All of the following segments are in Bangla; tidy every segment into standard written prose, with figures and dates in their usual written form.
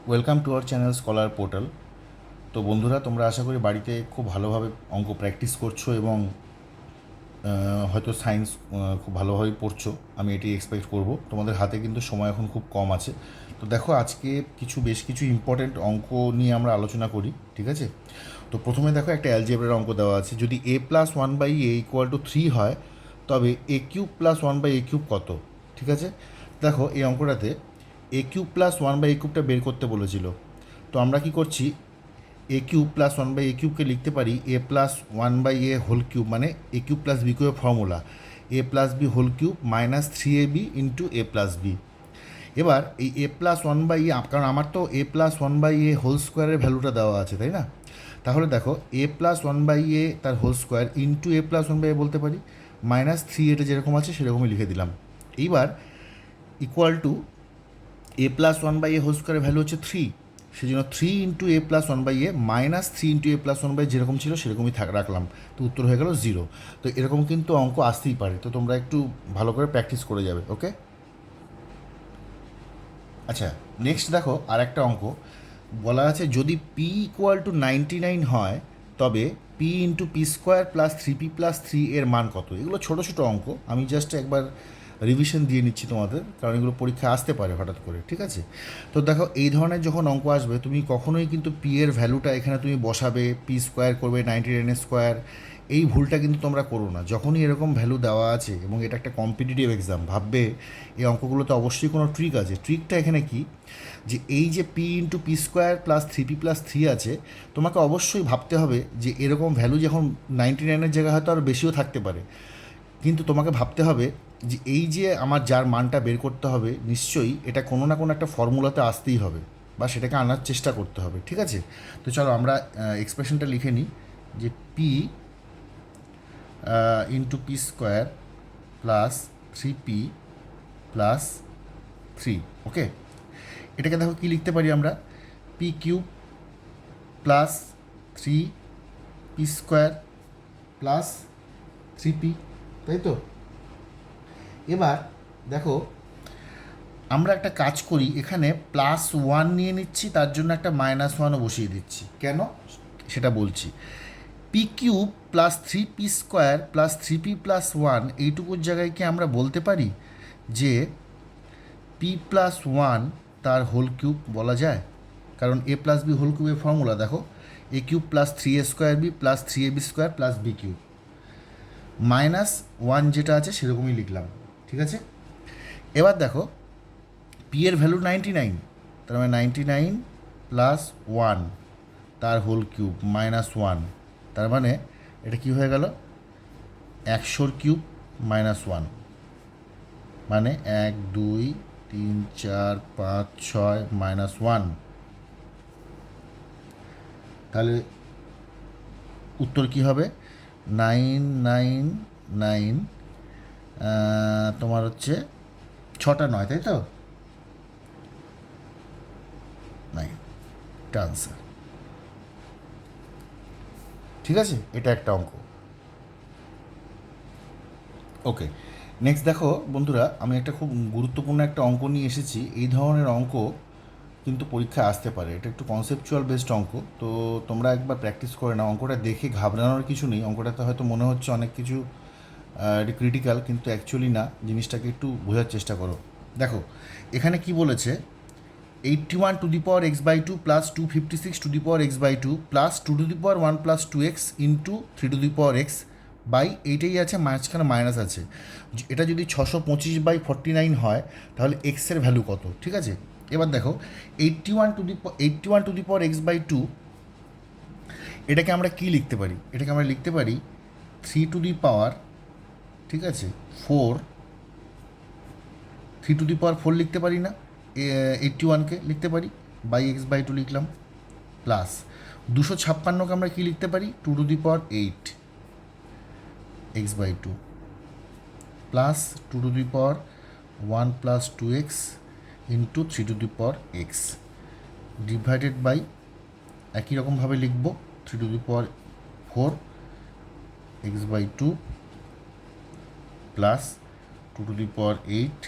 Welcome to our channel scholar portal. তো বন্ধুরা, তোমরা আশা করি বাড়িতে খুব ভালোভাবে অঙ্ক প্র্যাকটিস করছো এবং হয়তো সায়েন্স খুব ভালোভাবেই পড়ছো। আমি এটি এক্সপেক্ট করব। তোমাদের হাতে কিন্তু সময় এখন খুব কম আছে। তো দেখো, আজকে বেশ কিছু ইম্পর্টেন্ট অঙ্ক নিয়ে আমরা আলোচনা করি, ঠিক আছে? তো প্রথমে দেখো, একটা অ্যালজেব্রার অঙ্ক দেওয়া আছে। যদি A plus one by A equal to three হয়, তবে A cube plus one by A cube কত? ঠিক আছে, দেখো এই অঙ্কটাতে A cube plus one by A কিউবটা বের করতে বলেছিল। তো আমরা কি করছি, A cube plus one by A কিউবকে লিখতে পারি এ plus one by A whole cube, মানে এ কিউব প্লাস বি কিউবের formula A plus B whole cube minus three A B into A plus B. এবার এই A plus one by A, কারণ আমার তো A plus one by A whole স্কোয়ারের ভ্যালুটা দেওয়া আছে, তাই না? তাহলে দেখো, A plus one by A তার whole square into A plus one by A বলতে পারি, মাইনাস থ্রি, এটা যেরকম আছে সেরকমই লিখে দিলাম। এইবার equal to a plus one by A whole স্কোয়ারের ভ্যালু হচ্ছে থ্রি, সেই জন্য three into A plus one by a minus three into A plus one by যেরকম ছিল সেরকমই রাখলাম। তো উত্তর হয়ে গেল জিরো। তো এরকম কিন্তু অঙ্ক আসতেই পারে, তো তোমরা একটু ভালো করে প্র্যাকটিস করে যাবে, ওকে? আচ্ছা, নেক্সট দেখো আর একটা অঙ্ক বলা আছে, যদি P equal to ninety nine হয়, তবে P into P square plus three P plus three এর মান কত? এগুলো ছোটো ছোটো অঙ্ক, আমি জাস্ট একবার রিভিশন দিয়ে নিচ্ছি তোমাদের, কারণ এগুলো পরীক্ষা আসতে পারে হঠাৎ করে, ঠিক আছে? তো দেখো, এই ধরনের যখন অঙ্ক আসবে, তুমি কখনোই কিন্তু পি এর ভ্যালুটা এখানে তুমি বসাবে, পি স্কোয়ার করবে নাইনটি নাইনের স্কোয়ার, এই ভুলটা কিন্তু তোমরা করো না। যখনই এরকম ভ্যালু দেওয়া আছে এবং এটা একটা কম্পিটিটিভ এক্সাম, ভাববে এই অঙ্কগুলোতে অবশ্যই কোনো ট্রিক আছে। ট্রিকটা এখানে কি, যে এই যে P into P square plus three P plus three আছে, তোমাকে অবশ্যই ভাবতে হবে যে এরকম ভ্যালু যখন নাইনটি নাইনের জায়গায় হয়তো আরও বেশিও থাকতে পারে, কিন্তু তোমাকে ভাবতে হবে যে এই যে আমার যার মানটা বের করতে হবে, নিশ্চয়ই এটা কোনো না কোনো একটা ফর্মুলাতে আসতেই হবে, বা সেটাকে আনার চেষ্টা করতে হবে, ঠিক আছে? তো চলো আমরা এক্সপ্রেশনটা লিখে নিই, যে P into P square plus three P plus three, okay? এটাকে দেখো কী লিখতে পারি আমরা, P cube plus three P square plus three P, তাই তো? এবার দেখো, আমরা একটা কাজ করি, এখানে প্লাস ওয়ান নিয়ে নিচ্ছি, তার জন্য একটা মাইনাস ওয়ানও বসিয়ে দিচ্ছি। কেন সেটা বলছি। P cube plus three P square plus three P plus one, এইটুকুর জায়গায় কি আমরা বলতে পারি যে পি প্লাস ওয়ান তার হোল কিউব বলা যায়? কারণ এ প্লাস বি হোল কিউবের ফর্মুলা দেখো, A cube plus three A square B plus three A B square plus B cube, minus one যেটা আছে সেরকমই লিখলাম, ঠিক আছে? এবার দেখো, পি এর ভ্যালু নাইনটি নাইন, তার মানে নাইনটি নাইন প্লাস ওয়ান তার হোল কিউব মাইনাস ওয়ান, তার মানে এটা কী হয়ে গেল, একশোর কিউব মাইনাস ওয়ান, মানে এক দুই তিন চার পাঁচ ছয় মাইনাস ওয়ান। তাহলে উত্তর কী হবে, নাইন নাইন নাইন, তোমার হচ্ছে ছটা নয়, তাই তো? নাইন, এটা আনসার, ঠিক আছে? এটা একটা অঙ্ক, ওকে। নেক্সট দেখো বন্ধুরা, আমি একটা খুব গুরুত্বপূর্ণ একটা অঙ্ক নিয়ে এসেছি। এই ধরনের অঙ্ক কিন্তু পরীক্ষায় আসতে পারে, এটা একটু কনসেপচুয়াল বেসড অঙ্ক। তো তোমরা একবার প্র্যাকটিস করে নাও। অঙ্কটা দেখে ঘাবড়ানোর কিছু নেই, অঙ্কটাতে হয়তো মনে হচ্ছে অনেক কিছু এটা ক্রিটিক্যাল, কিন্তু অ্যাকচুয়ালি না। জিনিসটাকে একটু বোঝার চেষ্টা করো। দেখো এখানে কি বলেছে, eighty one to the power x by two plus two fifty six to the power x by two plus two to the power one plus two x into three to the power x by, এইটাই আছে, মাঝখানে মাইনাস আছে। এটা যদি ছশো পঁচিশ বাই ফর্টি নাইন হয়, তাহলে এক্সের ভ্যালু কত? ঠিক আছে, এবার দেখো, eighty one to the power x by two, এটাকে আমরা কী লিখতে পারি? এটাকে আমরা লিখতে পারি থ্রি টু দি পাওয়ার, ঠিক আছে, four, three to the power four লিখতে পারি না, এইটটি ওয়ানকে লিখতে পারি বাই এক্স বাই টু লিখলাম, প্লাস দুশো ছাপ্পান্নকে আমরা কী লিখতে পারি, two to the power eight x by two, plus two to the power one plus two x into three to the power x, divided by একই রকমভাবে লিখব three to the power four x by two plus two to the power eight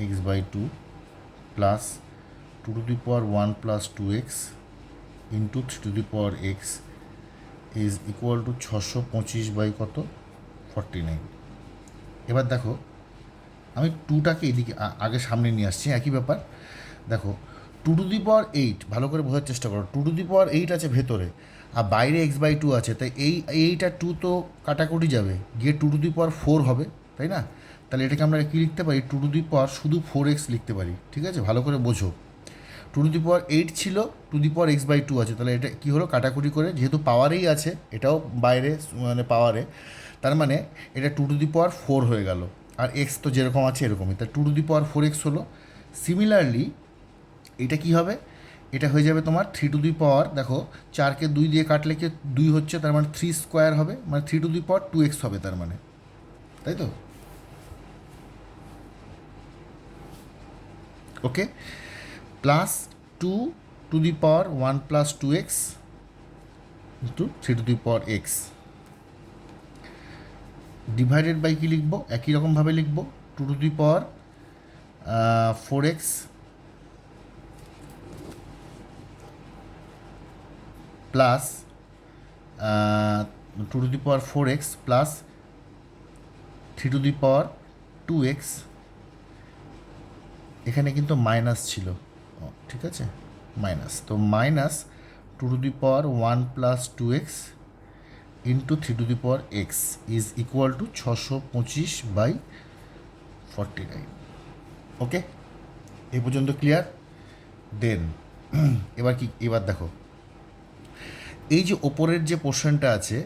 x by two plus two two to the power 1 plus 2x into 3 to the power x is equal to 625 by কত 49। এবার দেখো আমি টুটাকে এদিকে আগে সামনে নিয়ে আসছি, একই ব্যাপার। দেখো টু টু দি পাওয়ার 8, ভালো করে বোঝার চেষ্টা করো, টু টু দি পাওয়ার 8 আছে ভেতরে, আর বাইরে x/2 আছে, তাই এই 8 আর 2 তো কাটাকুটি যাবে, গিয়ে টু টু দি পাওয়ার 4 হবে, তাই না? তাহলে এটাকে আমরা কী লিখতে পারি, টু টু দি পাওয়ার শুধু 4x লিখতে পারি, ঠিক আছে? ভালো করে বোঝো, টু টু দি পাওয়ার 8 ছিল, টু দি পাওয়ার x/2 আছে, তাহলে এটা কী হলো, কাটাকুটি করে, যেহেতু পাওয়ারেই আছে, এটাও বাইরে মানে পাওয়ারে, তার মানে এটা টু টু দি পাওয়ার 4 হয়ে গেল, আর এক্স তো যেরকম আছে এরকমই, তাই two to the power 4x হলো। সিমিলারলি এটা কী হবে, এটা হয়ে যাবে তোমার 3 টু দি পাওয়ার, দেখো 4কে 2 দিয়ে কাটলে কি 2 হচ্ছে, তার মানে 3 স্কোয়ার হবে, মানে 3 টু দি পাওয়ার 2x হবে, তার মানে, তাই তো? Okay, plus 2 to the power 1 plus 2x into 3 to the power x divided by কী লিখবো, একই রকমভাবে লিখবো, two to the power 4x plus two to the power 4x plus 3 to the power 2x, এখানে কিন্তু মাইনাস ছিল, ঠিক আছে, মাইনাস, তো minus two to the power 1 plus 2x into 3 to the power x is equal to 625/49। ওকে, এই পর্যন্ত ক্লিয়ার? দেন এবার দেখো, এই যে ওপরের যে পোর্শনটা আছে,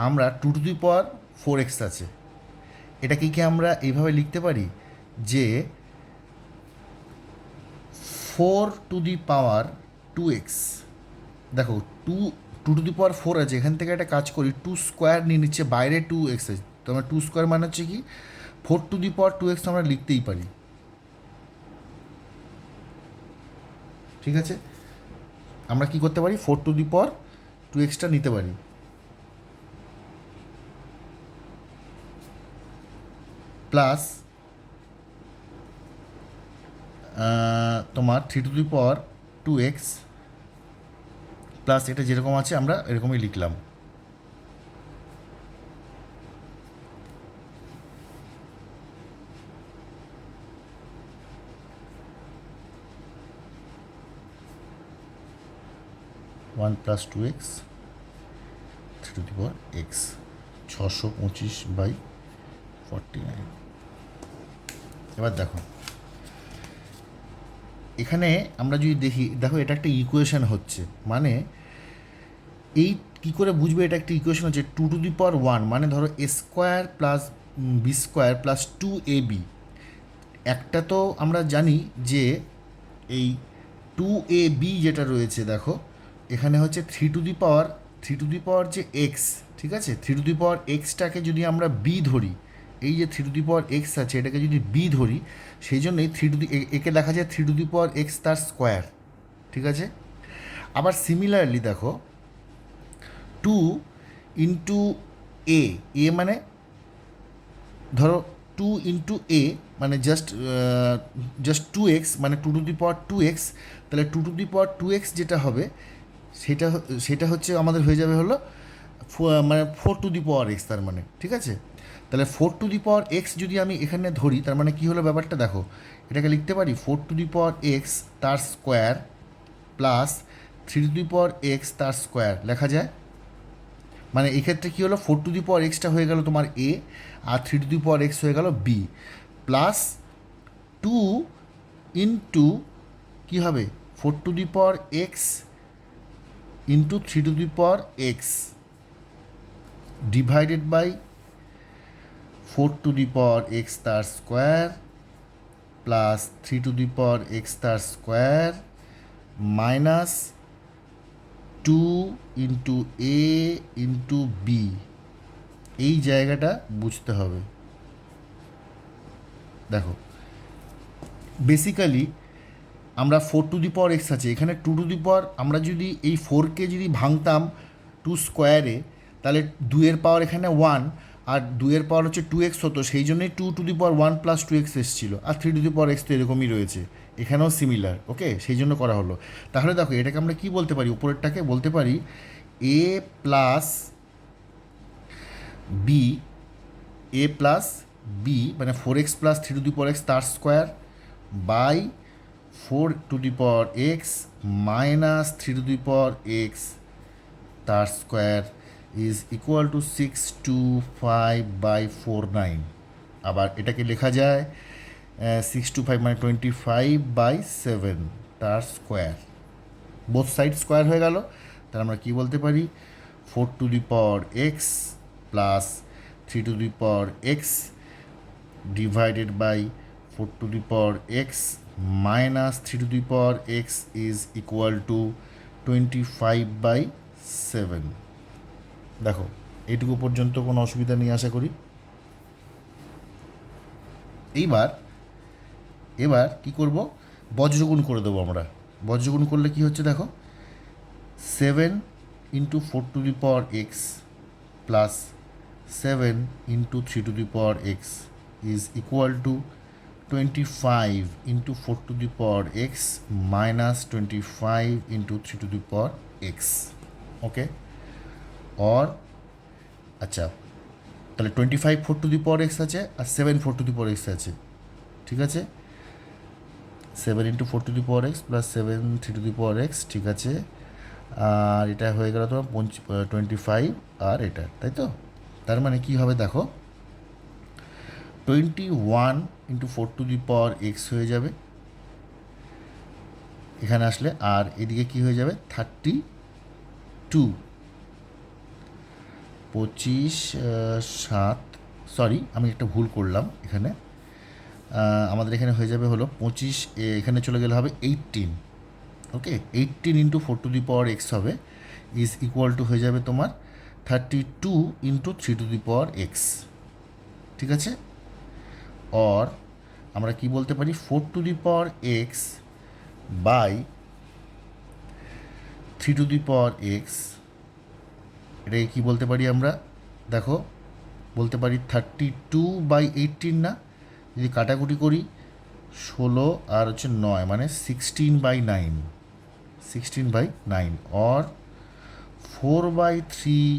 আমরা two to the power 4x আছে, এটাকে কি আমরা এইভাবে লিখতে পারি যে 4 টু দি পাওয়ার 2x, দেখো টু টু দি পাওয়ার 4 আছে, এখান থেকে একটা কাজ করি, 2 স্কোয়ার নিয়ে নিচ্ছে, বাইরে 2x আছে, তো আমরা 2 স্কোয়ার মানে হচ্ছে কি 4 টু দি পাওয়ার 2x আমরা লিখতেই পারি, ঠিক আছে? আমরা কি করতে পারি, 4 টু দি পাওয়ার 2xটা নিতে পারি, প্লাস তোমার 3 to the power 2x plus এটা যেরকম আছে আমরা এরকমই লিখলাম, one plus 2x 3 to the power x 625/49। এবার দেখো এখানে আমরা যদি দেখি, দেখো এটা একটা ইকুয়েশন হচ্ছে, মানে এই কী করে বুঝবে এটা একটা ইকুয়েশন হচ্ছে, টু টু দি পাওয়ার 1 মানে ধরো A square plus B square plus 2ab, একটা তো আমরা জানি যে এই 2ab যেটা রয়েছে, দেখো এখানে হচ্ছে 3 টু দি পাওয়ার যে এক্স, ঠিক আছে, 3 টু দি পাওয়ার এক্সটাকে যদি আমরা বি ধরি, এই যে 3 টু দি পাওয়ার এক্স আছে এটাকে যদি বি ধরি, সেই জন্যই একে লেখা যায় 3 টু দি পাওয়ার এক্স তার স্কোয়ার, ঠিক আছে? আবার সিমিলারলি দেখো 2 ইন্টু এ মানে ধরো 2 ইন্টু এ মানে জাস্ট 2x, মানে 2 টু দি পাওয়ার 2x, তাহলে 2 টু দি পাওয়ার 2x যেটা হবে সেটা হচ্ছে আমাদের হয়ে যাবে হলো মানে 4 টু দি পাওয়ার এক্স, তার মানে, ঠিক আছে? তাহলে 4 টু দি পাওয়ার এক্স যদি আমি এখানে ধরি, তার মানে কী হলো ব্যাপারটা, দেখো এটাকে লিখতে পারি 4 টু দি পাওয়ার এক্স তার square plus 3 to the power x তার স্কোয়ার লেখা যায়, মানে এক্ষেত্রে কী হলো, 4 টু দি পাওয়ার এক্সটা হয়ে গেল তোমার এ, আর 3 টু দি পাওয়ার এক্স হয়ে গেল বি, প্লাস 2 ইন্টু কী হবে 4 to the power x into 3 to the power x divided by 4 to the power x তার square plus 3 to the power x তার square minus 2 into A into B, এই জায়গাটা বুঝতে হবে। দেখো বেসিক্যালি আমরা 4 টু দি পাওয়ার এক্স আছে, এখানে 2 টু দি পাওয়ার, আমরা যদি এই 4কে যদি ভাঙতাম 2 স্কোয়ারে, তাহলে 2 পাওয়ার এখানে 1, আর 2 পাওয়ার হচ্ছে 2x হতো, সেই জন্যই 2 to the power 1 plus 2x এসেছিলো, আর 3 টু দি পাওয়ার এক্স তো এরকমই রয়েছে, এখানেও সিমিলার, ওকে, সেই জন্য করা হলো। তাহলে দেখো এটাকে আমরা কি বলতে পারি, উপরেরটাকে বলতে পারি এ plus b, a plus b মানে 4x plus 3 to the power x তার square by 4 to the power x minus 3 to the power x তার স্কোয়ার ইজ ইকুয়াল টু 625/49। আবার এটাকে লেখা যায় 625 মানে 25/7 তার স্কোয়ার, বোথ সাইড স্কোয়ার হয়ে গেল। তাহলে আমরা কী বলতে পারি 4 to the power x plus 3 to the power x divided by 4 to the power x minus 3 to the power x is equal to 25/7। দেখো এইটুকু পর্যন্ত কোনো অসুবিধা নেই আশা করি। এবার কি করব, বজ্রগুণ করে দেবো আমরা। বজ্রগুণ করলে কি হচ্ছে দেখো 7 into 4 to the power x plus 7 into 3 to the power x is equal two 25 into 4 to the power x minus 25 into 3 to the power x, ওকে। और আচ্ছা, তাহলে 25 4 টু দি পাওয়ার x আছে আর 7 4 টু দি পাওয়ার x আছে, ঠিক আছে। 7 into 4 to the power x plus 7 3 to the power x, ঠিক আছে। আর এটা হয়ে গেল তোমার 25 আর এটা, তাই তো। তার মানে কী হবে দেখো 21 into 4 to the power x হয়ে যাবে এখানে আসলে, আর এদিকে কি হয়ে যাবে 32 25 7, সরি আমি একটা ভুল করলাম এখানে, আমাদের এখানে হয়ে যাবে হলো 25, এখানে চলে গেলে হবে 18, okay. 18 into 4 to the power x হবে ইজ ইকুয়াল টু হয়ে যাবে তোমার 32 into 3 to the power x, ঠিক আছে। और আমরা কি বলতে পারি 4 to the power x by 3 to the power x, এটাকে কী বলতে পারি আমরা দেখো, বলতে পারি 32/18 না, যদি কাটাকুটি করি 16 আর হচ্ছে 9 মানে 16/9, 16/9 और 4/3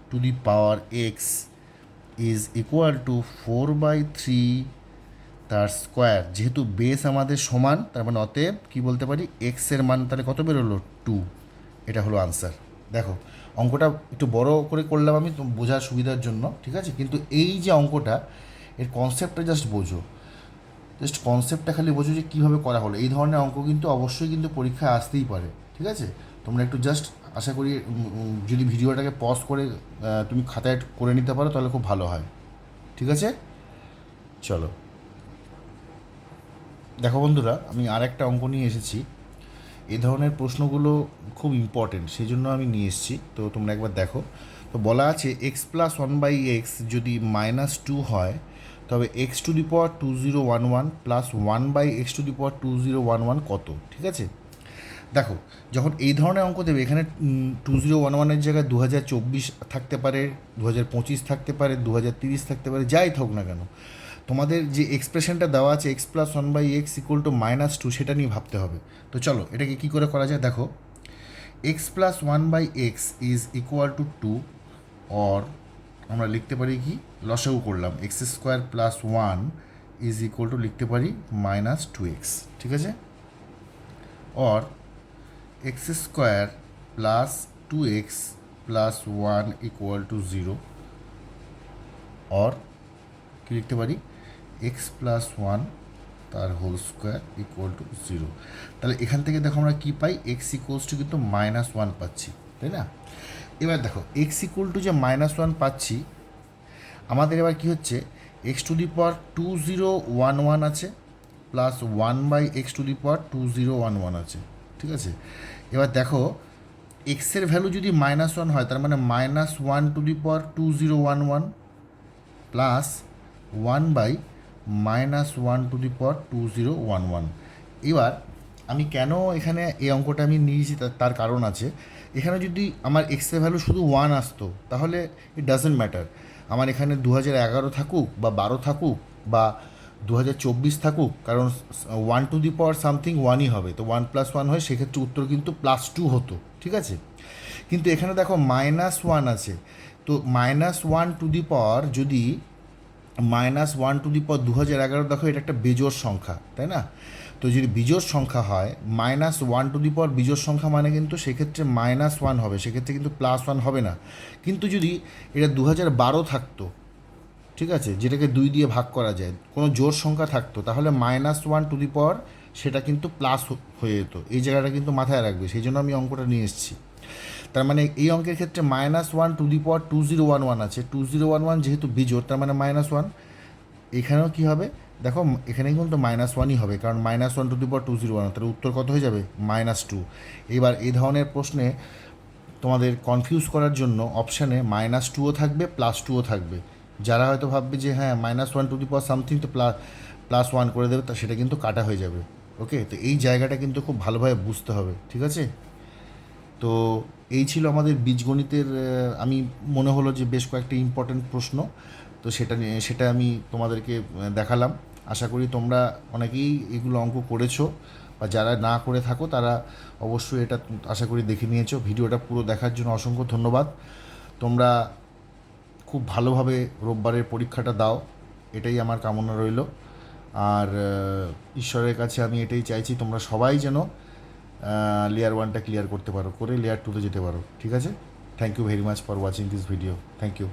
two the power x is equal two 4/3 তার স্কোয়ার। যেহেতু বেস আমাদের সমান তার মানে অতএব কী বলতে পারি এক্সের মান তাহলে কত বেরোলো 2, এটা হলো আনসার। দেখো অঙ্কটা একটু বড় করে করলাম আমি বোঝার সুবিধার জন্য, ঠিক আছে, কিন্তু এই যে অঙ্কটা এর কনসেপ্টটা জাস্ট বোঝো, জাস্ট কনসেপ্টটা খালি বোঝো যে কীভাবে করা হলো। এই ধরনের অঙ্ক কিন্তু অবশ্যই কিন্তু পরীক্ষায় আসতেই পারে, ঠিক আছে। তোমরা একটু জাস্ট আশা করি যদি ভিডিওটাকে পজ করে তুমি খাতায় করে নিতে পারো তাহলে খুব ভালো হয়, ঠিক আছে। চলো দেখো বন্ধুরা, আমি আর একটা অঙ্ক নিয়ে এসেছি। এই ধরনের প্রশ্নগুলো খুব ইম্পর্টেন্ট, সেই জন্য আমি নিয়ে এসেছি। তো তোমরা একবার দেখো। তো বলা আছে এক্স প্লাস 1/x যদি -2 হয় তবে x⁻²011 প্লাস 1/x⁻²011 কত, ঠিক আছে। দেখো যখন এই ধরনের অঙ্ক দেবে এখানে 2011-এর জায়গায় 2024 থাকতে পারে, 2025 থাকতে পারে, 2030 থাকতে পারে, যাই থাকুক না কেন, তোমাদের যে এক্সপ্রেশনটা দেওয়া আছে x+1/x = -2 সেটা নিয়ে ভাবতে হবে। তো চলো এটাকে কী করে করা যায় দেখো, x+1/x is equal two 2, or আমরা লিখতে পারি কি লসাগু করলাম x² + 1 ইজ ইকুয়াল টু লিখতে পারি -2x, ঠিক আছে। অর x² + 2x + 1 = 0, और কি লিখতে পারি x+1 তার হোল স্কোয়ার = 0। তাহলে এখান থেকে দেখো আমরা কী পাই x = কিন্তু -1 পাচ্ছি, তাই না। এবার দেখো x = যে -1 পাচ্ছি, আমাদের এবার কী হচ্ছে x⁻²011 আছে প্লাস 1/x⁻²011 আছে, ঠিক আছে। এবার দেখো এক্সের ভ্যালু যদি -1 হয় তার মানে -1/20111 প্লাস 1/-1/20111। এবার আমি কেন এখানে এই অঙ্কটা আমি নিয়েছি তার কারণ আছে। এখানে যদি আমার এক্সের ভ্যালু শুধু 1 আসতো তাহলে ইট ডাজেন্ট ম্যাটার, আমার এখানে 2011 থাকুক বা 12 থাকুক বা 2024 থাকুক, কারণ 1 টু দি পাওয়ার সামথিং 1ই হবে, তো 1+1 হয়, সেক্ষেত্রে উত্তর কিন্তু +2 হতো, ঠিক আছে। কিন্তু এখানে দেখো -1 আছে, তো -1 টু দি পাওয়ার যদি -1 টু দি পাওয়ার 2011, দেখো এটা একটা বেজোড় সংখ্যা, তাই না? তো যদি বিজোড় সংখ্যা হয়, -1 টু দি পাওয়ার বিজোড় সংখ্যা মানে কিন্তু সেক্ষেত্রে -1 হবে, সেক্ষেত্রে কিন্তু +1 হবে না। কিন্তু যদি এটা 2012 থাকতো, ঠিক আছে, যেটাকে 2 দিয়ে ভাগ করা যায়, কোনো জোড় সংখ্যা থাকতো, তাহলে -1 টু দি পাওয়ার সেটা কিন্তু প্লাস হয়ে যেত। এই জায়গাটা কিন্তু মাথায় রাখবে, সেই জন্য আমি অঙ্কটা নিয়ে এসেছি। তার মানে এই অঙ্কের ক্ষেত্রে -1 টু দি পাওয়ার 2011 আছে, 2011 যেহেতু বিজোড়, তার মানে -1। এখানেও কী হবে, দেখো এখানে কিন্তু -1ই হবে, কারণ -1 টু দি পাওয়ার 2011, তাহলে উত্তর কত হয়ে যাবে? -2। এবার এই ধরনের প্রশ্নে তোমাদের কনফিউজ করার জন্য অপশানে -2ও থাকবে, +2ও থাকবে। যারা হয়তো ভাববে যে হ্যাঁ -1 টু দি পাওয়ার সামথিং, তো +1 করে দেবে, তা সেটা কিন্তু কাটা হয়ে যাবে। ওকে, তো এই জায়গাটা কিন্তু খুব ভালোভাবে বুঝতে হবে, ঠিক আছে। তো এই ছিল আমাদের বীজগণিতের, আমি মনে হলো যে বেশ কয়েকটা ইম্পর্ট্যান্ট প্রশ্ন, তো সেটা আমি তোমাদেরকে দেখালাম। আশা করি তোমরা অনেকেই এগুলো অঙ্ক করেছো, বা যারা না করে থাকো তারা অবশ্যই এটা আশা করি দেখে নিয়েছো। ভিডিওটা পুরো দেখার জন্য অসংখ্য ধন্যবাদ। তোমরা খুব ভালোভাবে রোববারের পরীক্ষাটা দাও, এটাই আমার কামনা রইল। আর ঈশ্বরের কাছে আমি এটাই চাইছি, তোমরা সবাই যেন লেয়ার 1টা ক্লিয়ার করতে পারো, করে লেয়ার 2তে যেতে পারো, ঠিক আছে। Thank you very much for watching this video. Thank you.